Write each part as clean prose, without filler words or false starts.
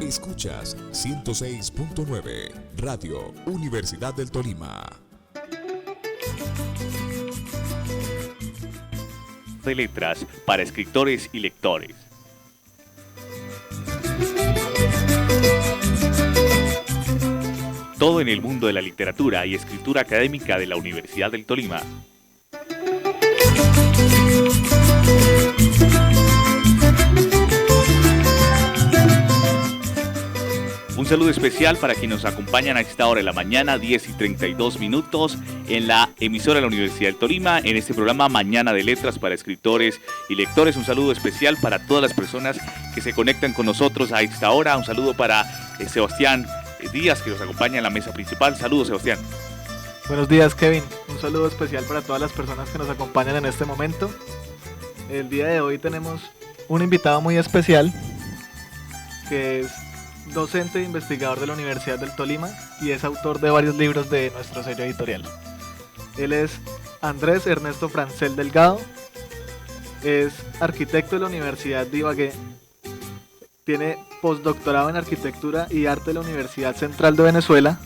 Escuchas 106.9 Radio Universidad del Tolima. De letras para escritores y lectores. Todo en el mundo de la literatura y escritura académica de la Universidad del Tolima. Un saludo especial para quienes nos acompañan a esta hora de la mañana, 10:32 en la emisora de la Universidad del Tolima, en este programa Mañana de Letras para escritores y lectores. Un saludo especial para todas las personas que se conectan con nosotros a esta hora. Un saludo para Sebastián Díaz, que nos acompaña en la mesa principal. Saludos, Sebastián. Buenos días, Kevin. Un saludo especial para todas las personas que nos acompañan en este momento. El día de hoy tenemos un invitado muy especial, que es docente e investigador de la Universidad del Tolima y es autor de varios libros de nuestro sello editorial. Él es Andrés Ernesto Francel Delgado, es arquitecto de la Universidad de Ibagué, tiene postdoctorado en Arquitectura y Arte de la Universidad Central de Venezuela,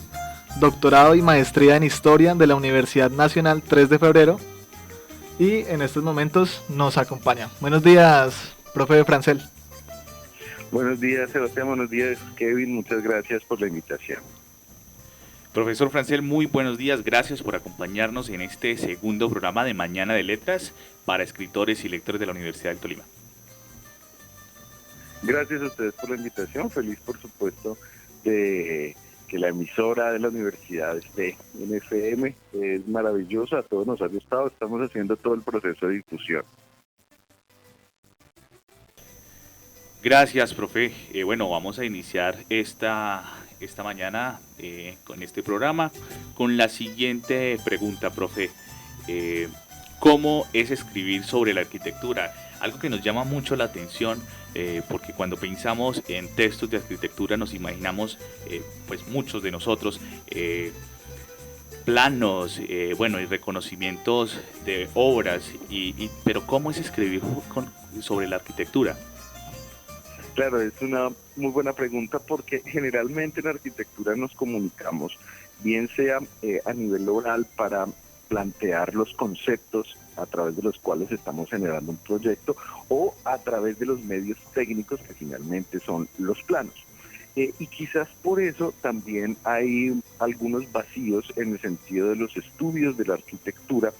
doctorado y maestría en Historia de la Universidad Nacional 3 de Febrero y en estos momentos nos acompaña. Buenos días, profe Francel. Buenos días, Sebastián. Buenos días, Kevin. Muchas gracias por la invitación. Profesor Francel, muy buenos días. Gracias por acompañarnos en este segundo programa de Mañana de Letras para escritores y lectores de la Universidad del Tolima. Gracias a ustedes por la invitación. Feliz, por supuesto, de que la emisora de la universidad esté en FM. Es maravillosa, a todos nos ha gustado. Estamos haciendo todo el proceso de difusión. Gracias, profe. Bueno, vamos a iniciar esta mañana con este programa con la siguiente pregunta, profe. ¿Cómo es escribir sobre la arquitectura? Algo que nos llama mucho la atención, porque cuando pensamos en textos de arquitectura nos imaginamos, pues muchos de nosotros, planos, bueno, y reconocimientos de obras, pero ¿cómo es escribir sobre la arquitectura? Claro, es una muy buena pregunta porque generalmente en arquitectura nos comunicamos, bien sea a nivel oral para plantear los conceptos a través de los cuales estamos generando un proyecto o a través de los medios técnicos que finalmente son los planos. Y quizás por eso también hay algunos vacíos en el sentido de los estudios de la arquitectura,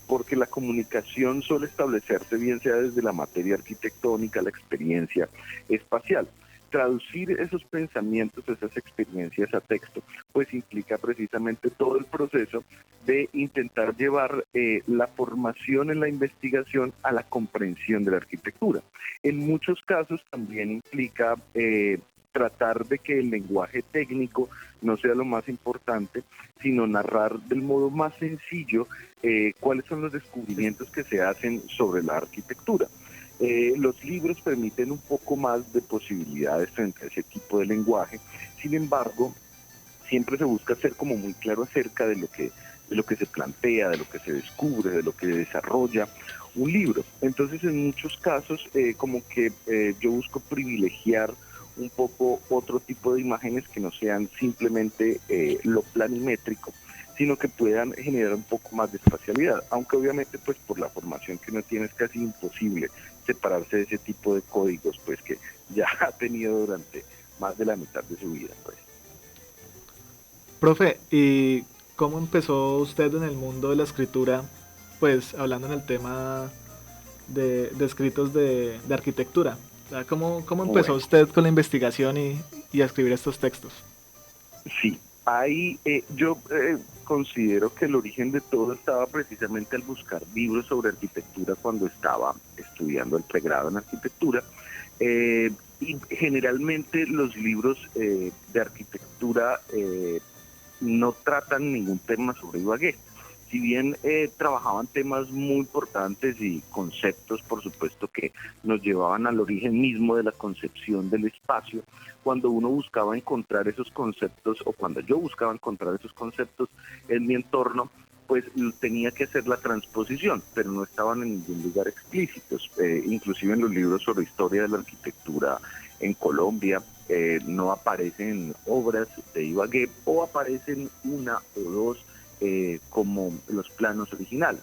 porque la comunicación suele establecerse bien sea desde la materia arquitectónica, la experiencia espacial. Traducir esos pensamientos, esas experiencias a texto, pues implica precisamente todo el proceso de intentar llevar la formación en la investigación a la comprensión de la arquitectura. En muchos casos también implica tratar de que el lenguaje técnico no sea lo más importante, sino narrar del modo más sencillo cuáles son los descubrimientos que se hacen sobre la arquitectura. Los libros permiten un poco más de posibilidades frente a ese tipo de lenguaje, sin embargo, siempre se busca ser como muy claro acerca de lo que se plantea, de lo que se descubre, de lo que desarrolla un libro. Entonces, en muchos casos, como que yo busco privilegiar un poco otro tipo de imágenes que no sean simplemente lo planimétrico, sino que puedan generar un poco más de espacialidad, aunque obviamente pues por la formación que uno tiene es casi imposible separarse de ese tipo de códigos pues que ya ha tenido durante más de la mitad de su vida. Pues. Profe, ¿y cómo empezó usted en el mundo de la escritura? Pues hablando en el tema de escritos de arquitectura. ¿Cómo empezó usted con la investigación y a escribir estos textos? Sí, ahí yo considero que el origen de todo estaba precisamente al buscar libros sobre arquitectura cuando estaba estudiando el pregrado en arquitectura. Y generalmente los libros de arquitectura no tratan ningún tema sobre Ibagué. Si bien trabajaban temas muy importantes y conceptos, por supuesto, que nos llevaban al origen mismo de la concepción del espacio, cuando uno buscaba encontrar esos conceptos, o cuando yo buscaba encontrar esos conceptos en mi entorno, pues tenía que hacer la transposición, pero no estaban en ningún lugar explícitos. Inclusive en los libros sobre historia de la arquitectura en Colombia, no aparecen obras de Ibagué o aparecen una o dos como los planos originales.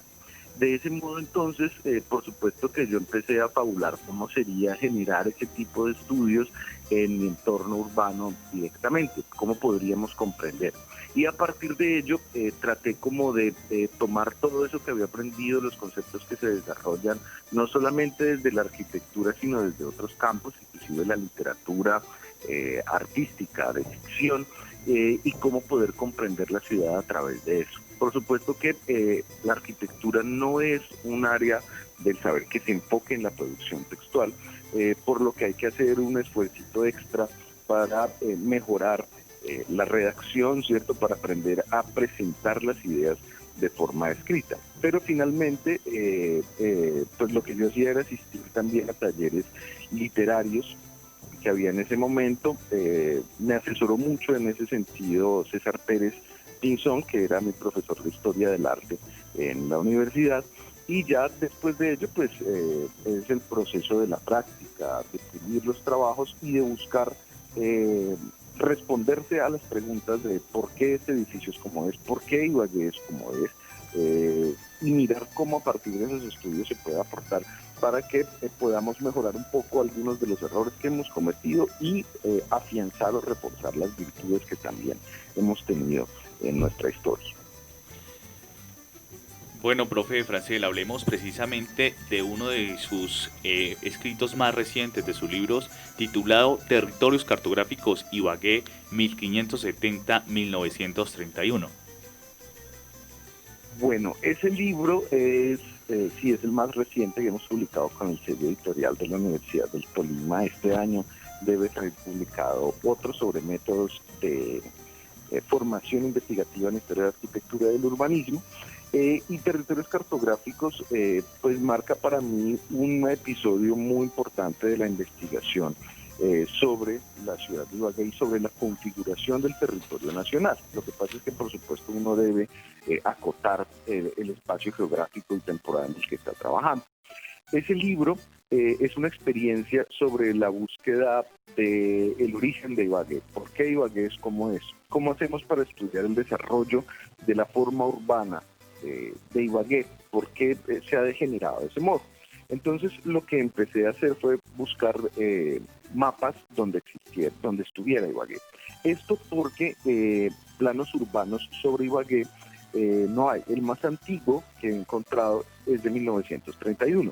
De ese modo, entonces, por supuesto que yo empecé a fabular cómo sería generar ese tipo de estudios en mi entorno urbano directamente, cómo podríamos comprender. Y a partir de ello, traté como de tomar todo eso que había aprendido, los conceptos que se desarrollan, no solamente desde la arquitectura, sino desde otros campos, inclusive la literatura artística, de ficción, y cómo poder comprender la ciudad a través de eso. Por supuesto que la arquitectura no es un área del saber que se enfoque en la producción textual, por lo que hay que hacer un esfuercito extra para mejorar la redacción, ¿cierto? Para aprender a presentar las ideas de forma escrita. Pero finalmente, pues lo que yo hacía era asistir también a talleres literarios que había en ese momento. Me asesoró mucho en ese sentido César Pérez Pinzón, que era mi profesor de Historia del Arte en la universidad, y ya después de ello, pues es el proceso de la práctica, de escribir los trabajos y de buscar responderse a las preguntas de por qué este edificio es como es, por qué Ibagué es como es, y mirar cómo a partir de esos estudios se puede aportar para que podamos mejorar un poco algunos de los errores que hemos cometido y afianzar o reforzar las virtudes que también hemos tenido en nuestra historia. Bueno, profe Francel, hablemos precisamente de uno de sus escritos más recientes, de sus libros, titulado Territorios Cartográficos Ibagué 1570-1931. Bueno, ese libro es el más reciente que hemos publicado con el sello editorial de la Universidad del Tolima. Este año debe ser publicado otro sobre métodos de formación investigativa en historia de arquitectura del urbanismo. Y Territorios Cartográficos pues marca para mí un episodio muy importante de la investigación sobre la ciudad de Ibagué y sobre la configuración del territorio nacional. Lo que pasa es que por supuesto uno debe acotar el espacio geográfico y temporal en el que está trabajando. Ese libro es una experiencia sobre la búsqueda del origen de Ibagué. ¿Por qué Ibagué es como es? ¿Cómo hacemos para estudiar el desarrollo de la forma urbana de Ibagué? ¿Por qué se ha degenerado de ese modo? Entonces lo que empecé a hacer fue buscar mapas donde estuviera Ibagué. Esto porque planos urbanos sobre Ibagué no hay. El más antiguo que he encontrado es de 1931.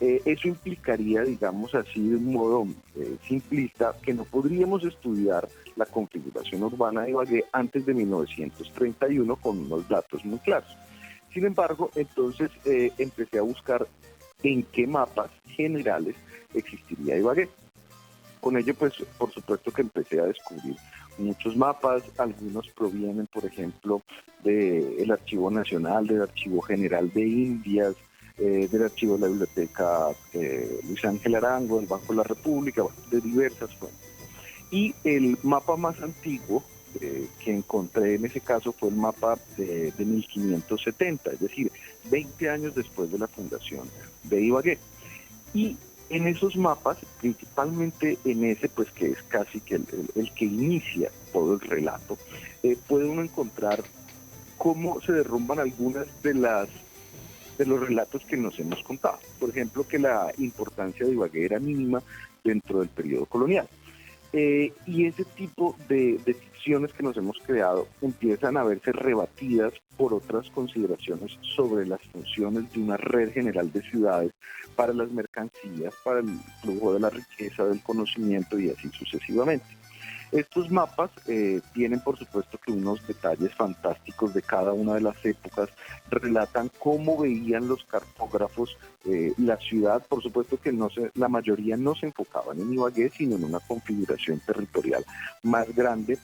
Eso implicaría, digamos así, de un modo simplista, que no podríamos estudiar la configuración urbana de Ibagué antes de 1931 con unos datos muy claros. Sin embargo, entonces empecé a buscar en qué mapas generales existiría Ibagué. Con ello, pues, por supuesto que empecé a descubrir muchos mapas. Algunos provienen, por ejemplo, del Archivo Nacional, del Archivo General de Indias, del archivo de la Biblioteca Luis Ángel Arango, del Banco de la República, de diversas fuentes. Y el mapa más antiguo que encontré en ese caso fue el mapa de 1570, es decir, 20 años después de la fundación de Ibagué. Y en esos mapas, principalmente en ese, pues que es casi que el que inicia todo el relato, puede uno encontrar cómo se derrumban algunas de los relatos que nos hemos contado. Por ejemplo, que la importancia de Ibagué era mínima dentro del periodo colonial. Y ese tipo de ficciones que nos hemos creado empiezan a verse rebatidas por otras consideraciones sobre las funciones de una red general de ciudades para las mercancías, para el flujo de la riqueza, del conocimiento y así sucesivamente. Estos mapas tienen, por supuesto, que unos detalles fantásticos de cada una de las épocas, relatan cómo veían los cartógrafos la ciudad. Por supuesto que la mayoría no se enfocaban en Ibagué, sino en una configuración territorial más grande,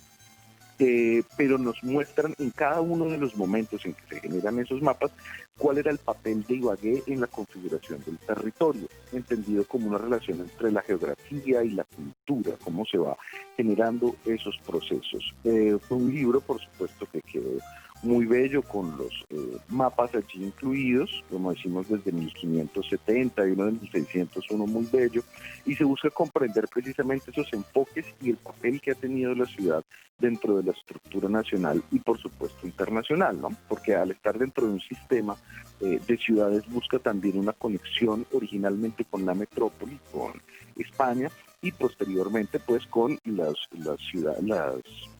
pero nos muestran en cada uno de los momentos en que se generan esos mapas cuál era el papel de Ibagué en la configuración del territorio, entendido como una relación entre la geografía y la cultura, cómo se va generando esos procesos. Fue un libro, por supuesto, que quedó muy bello, con los mapas allí incluidos, como decimos, desde 1570 y uno de 1601 muy bello, y se busca comprender precisamente esos enfoques y el papel que ha tenido la ciudad dentro de la estructura nacional y por supuesto internacional, ¿no? Porque al estar dentro de un sistema de ciudades busca también una conexión originalmente con la metrópoli, con España, y posteriormente pues con los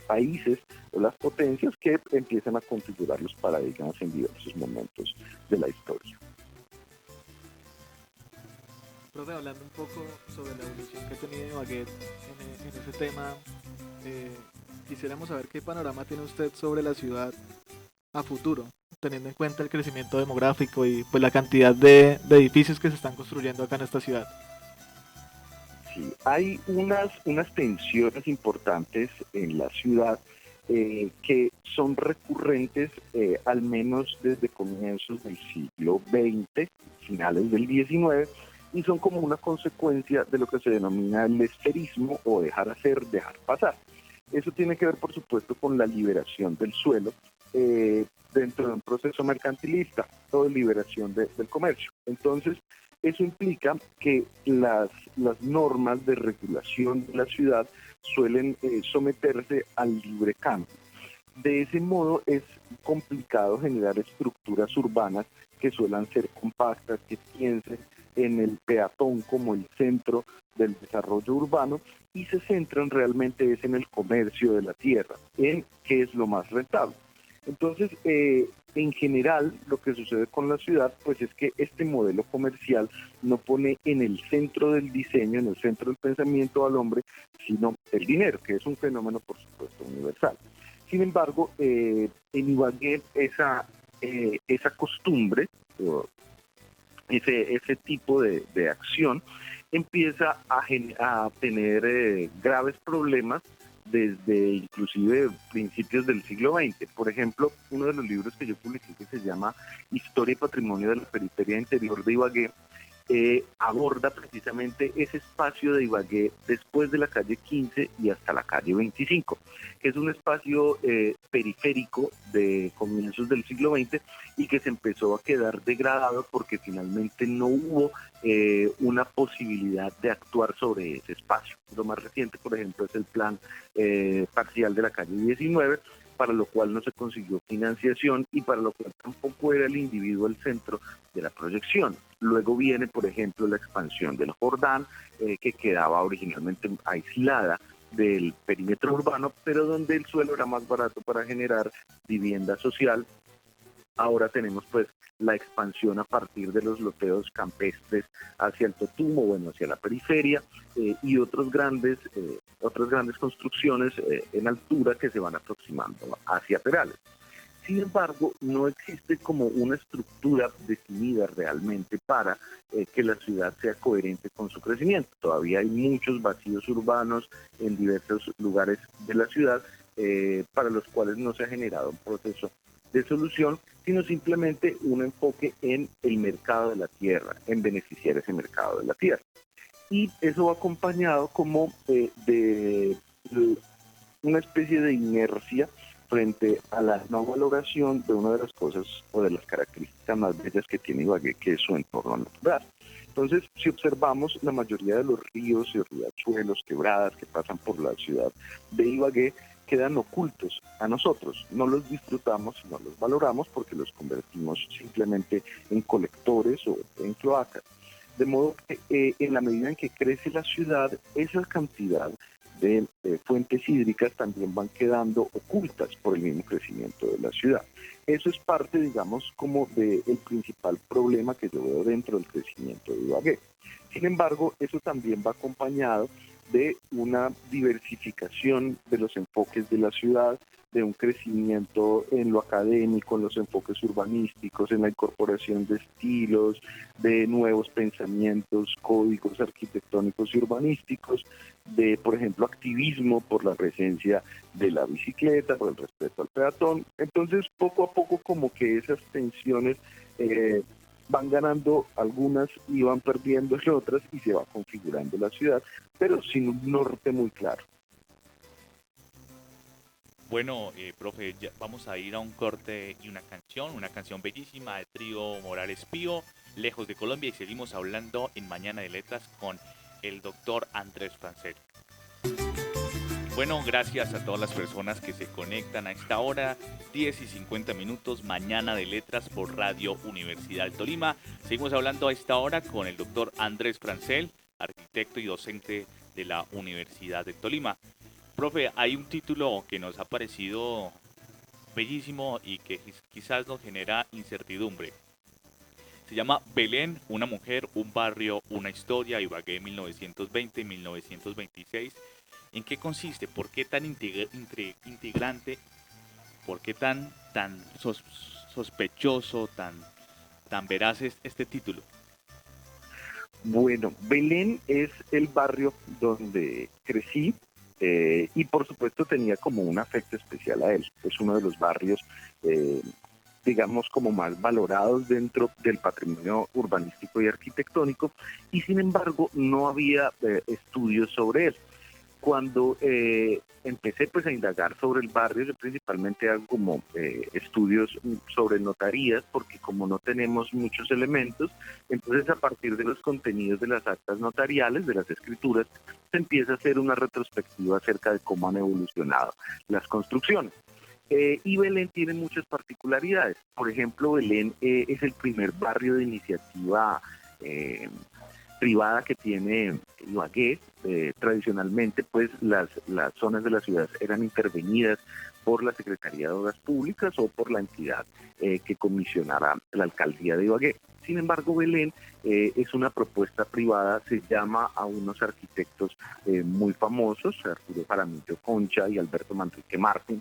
países o las potencias que empiezan a configurar los paradigmas en diversos momentos de la historia. Profe, hablando un poco sobre la evolución que ha tenido Ibagué en ese tema, quisiéramos saber qué panorama tiene usted sobre la ciudad a futuro, teniendo en cuenta el crecimiento demográfico y pues la cantidad de edificios que se están construyendo acá en esta ciudad. Sí, hay unas tensiones importantes en la ciudad que son recurrentes al menos desde comienzos del siglo XX, finales del XIX, y son como una consecuencia de lo que se denomina el esferismo o dejar hacer, dejar pasar. Eso tiene que ver, por supuesto, con la liberación del suelo dentro de un proceso mercantilista o de liberación del comercio. Entonces, eso implica que las normas de regulación de la ciudad suelen someterse al libre cambio. De ese modo es complicado generar estructuras urbanas que suelan ser compactas, que piensen en el peatón como el centro del desarrollo urbano y se centran realmente es en el comercio de la tierra, en qué es lo más rentable. Entonces, en general, lo que sucede con la ciudad, pues es que este modelo comercial no pone en el centro del diseño, en el centro del pensamiento al hombre, sino el dinero, que es un fenómeno, por supuesto, universal. Sin embargo, en Ibagué esa costumbre, ese tipo de acción, empieza a tener graves problemas desde inclusive principios del siglo XX. Por ejemplo, uno de los libros que yo publiqué que se llama Historia y Patrimonio de la Periferia Interior de Ibagué, aborda precisamente ese espacio de Ibagué después de la calle 15 y hasta la calle 25, que es un espacio periférico de comienzos del siglo XX y que se empezó a quedar degradado porque finalmente no hubo una posibilidad de actuar sobre ese espacio. Lo más reciente, por ejemplo, es el plan parcial de la calle 19, para lo cual no se consiguió financiación y para lo cual tampoco era el individuo el centro de la proyección. Luego viene, por ejemplo, la expansión del Jordán, que quedaba originalmente aislada del perímetro urbano, pero donde el suelo era más barato para generar vivienda social. Ahora tenemos pues la expansión a partir de los loteos campestres hacia el Totumo, bueno, hacia la periferia, y otras grandes construcciones en altura que se van aproximando hacia Perales. Sin embargo, no existe como una estructura definida realmente para que la ciudad sea coherente con su crecimiento. Todavía hay muchos vacíos urbanos en diversos lugares de la ciudad para los cuales no se ha generado un proceso de solución, sino simplemente un enfoque en el mercado de la tierra, en beneficiar ese mercado de la tierra. Y eso va acompañado como de una especie de inercia frente a la no valoración de una de las cosas o de las características más bellas que tiene Ibagué, que es su entorno natural. Entonces, si observamos, la mayoría de los ríos y riachuelos, quebradas que pasan por la ciudad de Ibagué, quedan ocultos a nosotros. No los disfrutamos, no los valoramos porque los convertimos simplemente en colectores o en cloacas. De modo que en la medida en que crece la ciudad, esa cantidad de fuentes hídricas también van quedando ocultas por el mismo crecimiento de la ciudad. Eso es parte, digamos, como del principal problema que yo veo dentro del crecimiento de Ibagué. Sin embargo, eso también va acompañado de una diversificación de los enfoques de la ciudad, de un crecimiento en lo académico, en los enfoques urbanísticos, en la incorporación de estilos, de nuevos pensamientos, códigos arquitectónicos y urbanísticos, de, por ejemplo, activismo por la presencia de la bicicleta, por el respeto al peatón. Entonces, poco a poco, como que esas tensiones van ganando algunas y van perdiendo otras y se va configurando la ciudad, pero sin un norte muy claro. Bueno, profe, vamos a ir a un corte y una canción bellísima de Trío Morales Pío, Lejos de Colombia, y seguimos hablando en Mañana de Letras con el doctor Andrés Francel. Bueno, gracias a todas las personas que se conectan a esta hora, 10 y 50 minutos, Mañana de Letras por Radio Universidad del Tolima. Seguimos hablando a esta hora con el doctor Andrés Francel, arquitecto y docente de la Universidad del Tolima. Profe, hay un título que nos ha parecido bellísimo y que quizás nos genera incertidumbre. Se llama Belén, una mujer, un barrio, una historia, Ibagué 1920-1926. ¿En qué consiste? ¿Por qué tan integrante? ¿Por qué tan sospechoso, tan veraz es este título? Bueno, Belén es el barrio donde crecí, y por supuesto tenía como un afecto especial a él. Es uno de los barrios, digamos, como más valorados dentro del patrimonio urbanístico y arquitectónico, y sin embargo no había estudios sobre él. Cuando empecé pues a indagar sobre el barrio, yo principalmente hago como estudios sobre notarías, porque como no tenemos muchos elementos, entonces a partir de los contenidos de las actas notariales, de las escrituras, se empieza a hacer una retrospectiva acerca de cómo han evolucionado las construcciones. Y Belén tiene muchas particularidades. Por ejemplo, Belén es el primer barrio de iniciativa privada que tiene Ibagué. Tradicionalmente, pues las zonas de la ciudad eran intervenidas por la Secretaría de Obras Públicas o por la entidad que comisionara la alcaldía de Ibagué. Sin embargo, Belén es una propuesta privada, se llama a unos arquitectos muy famosos, Arturo Jaramillo Concha y Alberto Manrique Martín,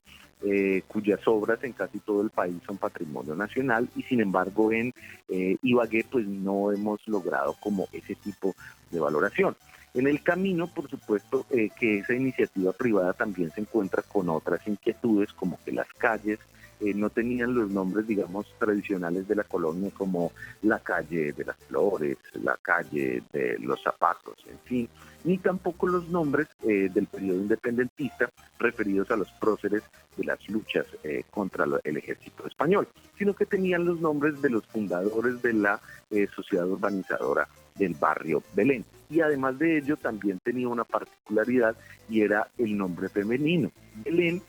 cuyas obras en casi todo el país son patrimonio nacional, y sin embargo en Ibagué pues no hemos logrado como ese tipo de valoración. En el camino, por supuesto, que esa iniciativa privada también se encuentra con otras inquietudes, como que las calles no tenían los nombres, digamos, tradicionales de la colonia, como la calle de las Flores, la calle de los Zapatos, en fin, ni tampoco los nombres del periodo independentista referidos a los próceres de las luchas contra el ejército español, sino que tenían los nombres de los fundadores de la sociedad urbanizadora del barrio Belén. Y además de ello también tenía una particularidad, y era el nombre femenino. Belén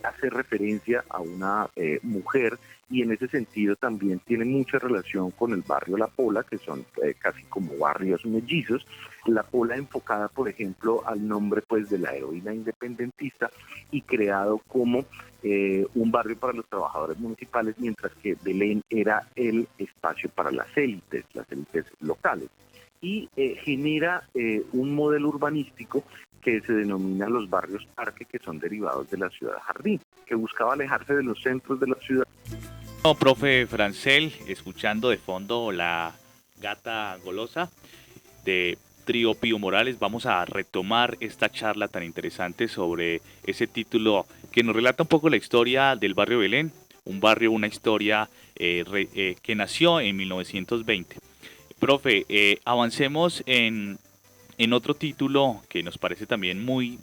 hace referencia a una mujer, y en ese sentido también tiene mucha relación con el barrio La Pola, que son casi como barrios mellizos. La Pola enfocada, por ejemplo, al nombre pues de la heroína independentista y creado como un barrio para los trabajadores municipales, mientras que Belén era el espacio para las élites locales. Y genera un modelo urbanístico que se denomina los barrios parque, que son derivados de la ciudad jardín, que buscaba alejarse de los centros de la ciudad. No, profe Francel, escuchando de fondo la gata golosa de Trío Pío Morales, vamos a retomar esta charla tan interesante sobre ese título que nos relata un poco la historia del barrio Belén, un barrio, una historia que nació en 1920. Profe, avancemos en otro título que nos parece también muy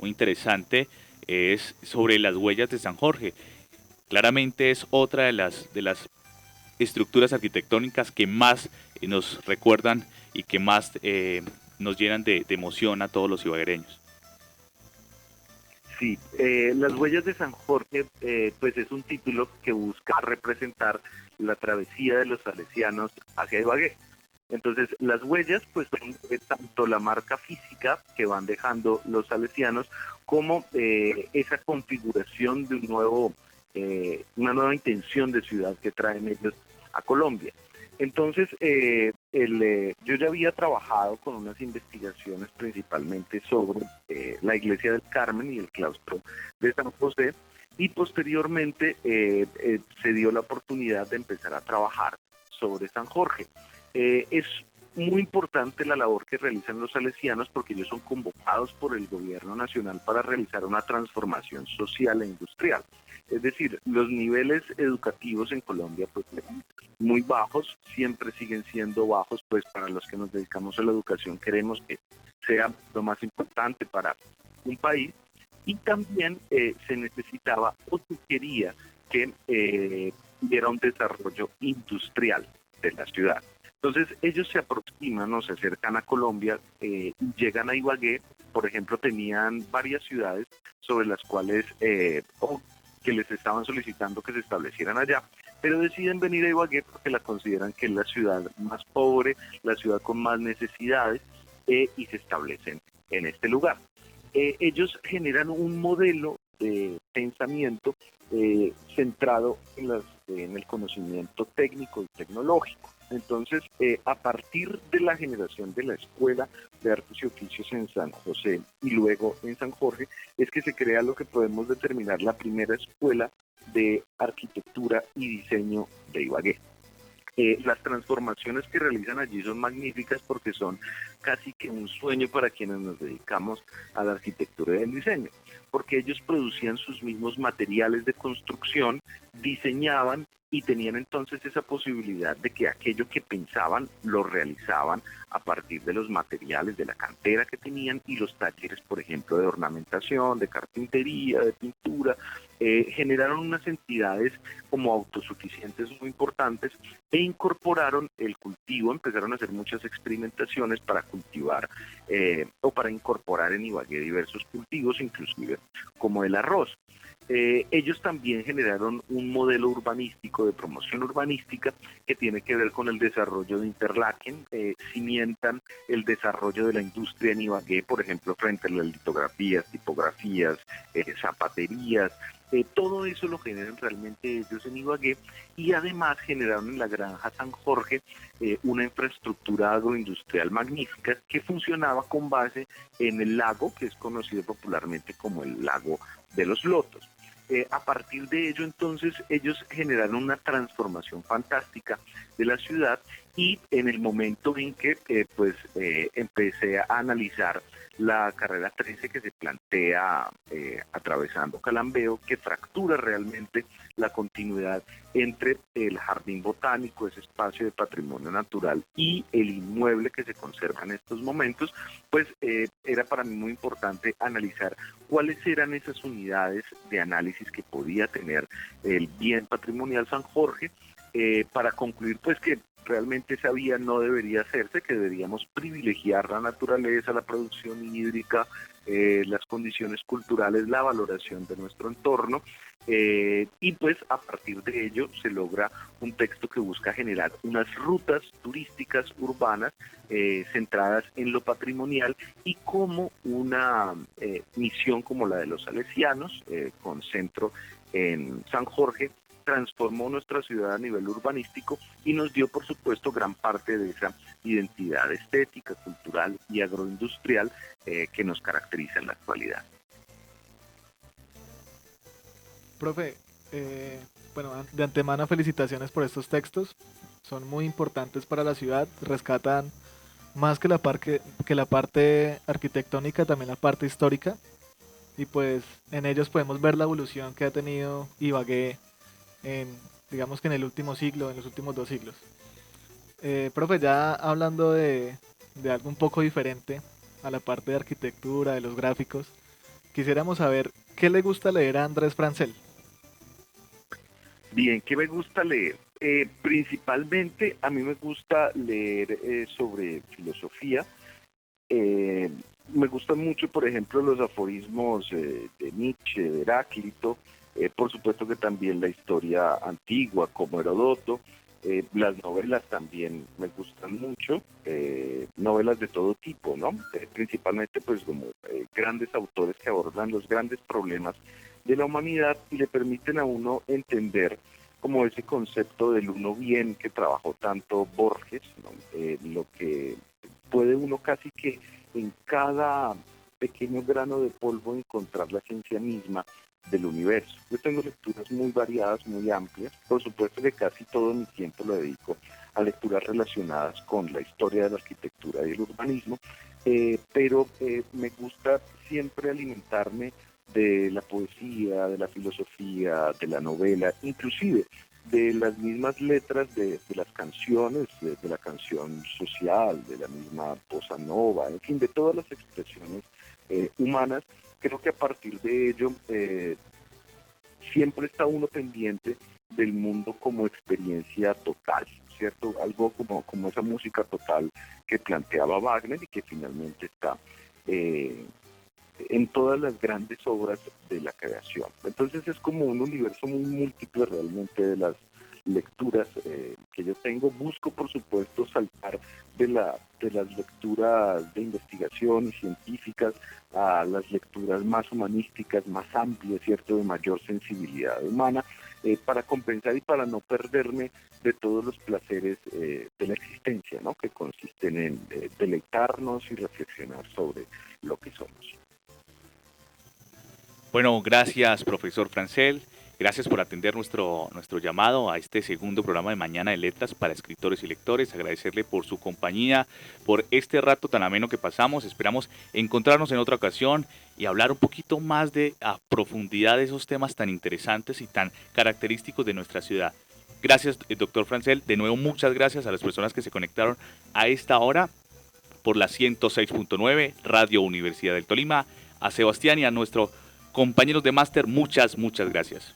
interesante, es sobre las huellas de San Jorge. Claramente es otra de las estructuras arquitectónicas que más nos recuerdan y que más nos llenan de emoción a todos los ibaguereños. Sí, las huellas de San Jorge pues es un título que busca representar la travesía de los salesianos hacia Ibagué. Entonces, las huellas pues son tanto la marca física que van dejando los salesianos, como esa configuración de una nueva intención de ciudad que traen ellos a Colombia. Entonces, yo ya había trabajado con unas investigaciones principalmente sobre la iglesia del Carmen y el claustro de San José, y posteriormente se dio la oportunidad de empezar a trabajar sobre San Jorge. Es muy importante la labor que realizan los salesianos porque ellos son convocados por el gobierno nacional para realizar una transformación social e industrial. Es decir, los niveles educativos en Colombia pues muy bajos, siempre siguen siendo bajos, pues para los que nos dedicamos a la educación queremos que sea lo más importante para un país, y también se necesitaba o se quería que hubiera un desarrollo industrial de la ciudad. Entonces ellos se aproximan o se acercan a Colombia, llegan a Ibagué, por ejemplo, tenían varias ciudades sobre las cuales o que les estaban solicitando que se establecieran allá, pero deciden venir a Ibagué porque la consideran que es la ciudad más pobre, la ciudad con más necesidades, y se establecen en este lugar. Ellos generan un modelo de pensamiento centrado en el conocimiento técnico y tecnológico. Entonces, a partir de la generación de la Escuela de Artes y Oficios en San José y luego en San Jorge, es que se crea lo que podemos determinar la primera escuela de arquitectura y diseño de Ibagué. Las transformaciones que realizan allí son magníficas porque son casi que un sueño para quienes nos dedicamos a la arquitectura y el diseño, porque ellos producían sus mismos materiales de construcción, diseñaban y tenían entonces esa posibilidad de que aquello que pensaban lo realizaban a partir de los materiales de la cantera que tenían y los talleres, por ejemplo, de ornamentación, de carpintería, de pintura. Generaron unas entidades como autosuficientes muy importantes e incorporaron el cultivo, empezaron a hacer muchas experimentaciones para cultivar o para incorporar en Ibagué diversos cultivos, inclusive como el arroz. Ellos también generaron un modelo urbanístico, de promoción urbanística, que tiene que ver con el desarrollo de Interlaken, cimientan el desarrollo de la industria en Ibagué, por ejemplo, frente a las litografías, tipografías, zapaterías. Todo eso lo generan realmente ellos en Ibagué, y además generaron en la granja San Jorge una infraestructura agroindustrial magnífica que funcionaba con base en el lago, que es conocido popularmente como el lago de los Lotos. A partir de ello, entonces, ellos generaron una transformación fantástica de la ciudad, y en el momento en que empecé a analizar la carrera 13 que se plantea atravesando Calambeo, que fractura realmente la continuidad entre el jardín botánico, ese espacio de patrimonio natural, y el inmueble que se conserva en estos momentos, pues era para mí muy importante analizar cuáles eran esas unidades de análisis que podía tener el bien patrimonial San Jorge, para concluir pues que realmente esa vía no debería hacerse, que deberíamos privilegiar la naturaleza, la producción hídrica, las condiciones culturales, la valoración de nuestro entorno, y pues a partir de ello se logra un texto que busca generar unas rutas turísticas urbanas centradas en lo patrimonial, y como una misión como la de los salesianos, con centro en San Jorge, transformó nuestra ciudad a nivel urbanístico y nos dio, por supuesto, gran parte de esa identidad estética, cultural y agroindustrial que nos caracteriza en la actualidad. Profe, bueno, de antemano felicitaciones por estos textos, son muy importantes para la ciudad, rescatan más que que la parte arquitectónica, también la parte histórica, y pues en ellos podemos ver la evolución que ha tenido Ibagué digamos que en el último siglo, en los últimos 2 siglos. Profe, ya hablando de algo un poco diferente a la parte de arquitectura, de los gráficos, quisiéramos saber qué le gusta leer a Andrés Francel. Bien, ¿qué me gusta leer? Principalmente a mí me gusta leer sobre filosofía. Me gustan mucho, por ejemplo, los aforismos de Nietzsche, de Heráclito, por supuesto que también la historia antigua como Heródoto, las novelas también me gustan mucho, novelas de todo tipo, ¿no? Principalmente pues como grandes autores que abordan los grandes problemas de la humanidad y le permiten a uno entender como ese concepto del uno bien que trabajó tanto Borges, ¿no? Lo que puede uno casi que en cada pequeño grano de polvo encontrar la esencia misma del universo. Yo tengo lecturas muy variadas, muy amplias. Por supuesto que casi todo mi tiempo lo dedico a lecturas relacionadas con la historia de la arquitectura y el urbanismo, pero me gusta siempre alimentarme de la poesía, de la filosofía, de la novela, inclusive de las mismas letras de las canciones, de la canción social, de la misma bossa nova, en fin, de todas las expresiones humanas. Creo que a partir de ello siempre está uno pendiente del mundo como experiencia total, ¿cierto? Algo como esa música total que planteaba Wagner y que finalmente está en todas las grandes obras de la creación. Entonces es como un universo muy múltiple realmente de las lecturas que yo tengo. Busco, por supuesto, saltar de las lecturas de investigación y científicas a las lecturas más humanísticas, más amplias, ¿cierto?, de mayor sensibilidad humana, para compensar y para no perderme de todos los placeres de la existencia, ¿no?, que consisten en deleitarnos y reflexionar sobre lo que somos. Bueno, gracias, profesor Francel. Gracias por atender nuestro llamado a este segundo programa de Mañana de Letras para escritores y lectores. Agradecerle por su compañía, por este rato tan ameno que pasamos. Esperamos encontrarnos en otra ocasión y hablar un poquito más a profundidad de esos temas tan interesantes y tan característicos de nuestra ciudad. Gracias, doctor Francel. De nuevo, muchas gracias a las personas que se conectaron a esta hora por la 106.9 Radio Universidad del Tolima. A Sebastián y a nuestros compañeros de máster, muchas gracias.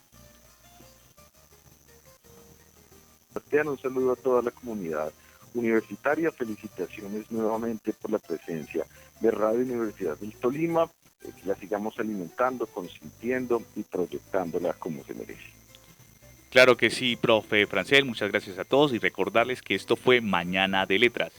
Sebastián, un saludo a toda la comunidad universitaria. Felicitaciones nuevamente por la presencia de Radio Universidad del Tolima. Que la sigamos alimentando, consintiendo y proyectándola como se merece. Claro que sí, profe Francel. Muchas gracias a todos y recordarles que esto fue Mañana de Letras.